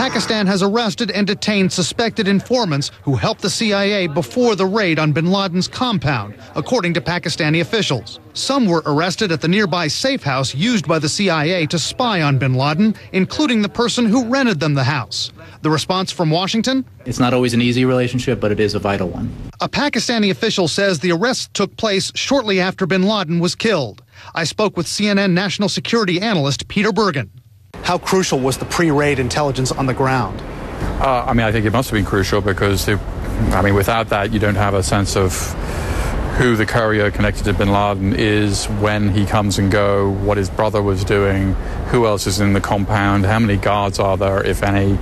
Pakistan has arrested and detained suspected informants who helped the CIA before the raid on bin Laden's compound, according to Pakistani officials. Some were arrested at the nearby safe house used by the CIA to spy on bin Laden, including the person who rented them the house. The response from Washington? It's not always an easy relationship, but it is a vital one. A Pakistani official says the arrests took place shortly after bin Laden was killed. I spoke with CNN national security analyst Peter Bergen. How crucial was the pre-raid intelligence on the ground? I think it must have been crucial because, without that, you don't have a sense of who the courier connected to bin Laden is, when he comes and go, what his brother was doing, who else is in the compound, how many guards are there, if any.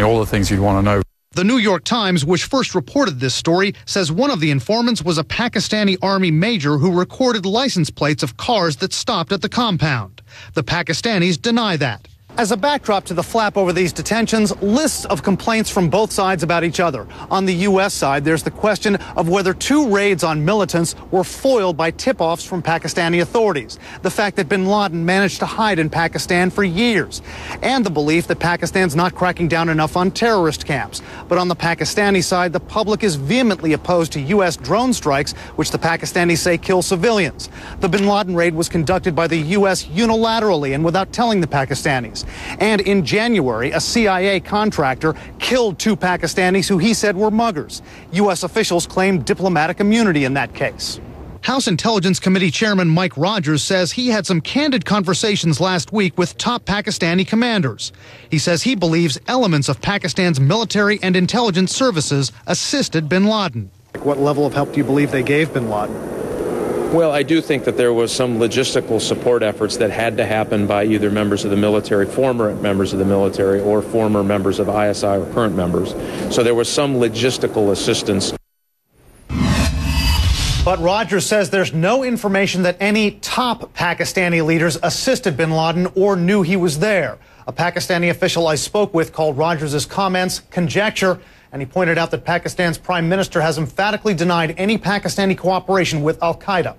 All the things you'd want to know. The New York Times, which first reported this story, says one of the informants was a Pakistani army major who recorded license plates of cars that stopped at the compound. The Pakistanis deny that. As a backdrop to the flap over these detentions, lists of complaints from both sides about each other. On the U.S. side, there's the question of whether two raids on militants were foiled by tip-offs from Pakistani authorities, the fact that bin Laden managed to hide in Pakistan for years, and the belief that Pakistan's not cracking down enough on terrorist camps. But on the Pakistani side, the public is vehemently opposed to U.S. drone strikes, which the Pakistanis say kill civilians. The bin Laden raid was conducted by the U.S. unilaterally and without telling the Pakistanis. And in January, a CIA contractor killed two Pakistanis who he said were muggers. U.S. officials claimed diplomatic immunity in that case. House Intelligence Committee Chairman Mike Rogers says he had some candid conversations last week with top Pakistani commanders. He says he believes elements of Pakistan's military and intelligence services assisted bin Laden. What level of help do you believe they gave bin Laden? Well, I do think that there was some logistical support efforts that had to happen by either members of the military, former members of the military, or former members of ISI or current members. So there was some logistical assistance. But Rogers says there's no information that any top Pakistani leaders assisted bin Laden or knew he was there. A Pakistani official I spoke with called Rogers' comments conjecture, and he pointed out that Pakistan's prime minister has emphatically denied any Pakistani cooperation with al-Qaeda.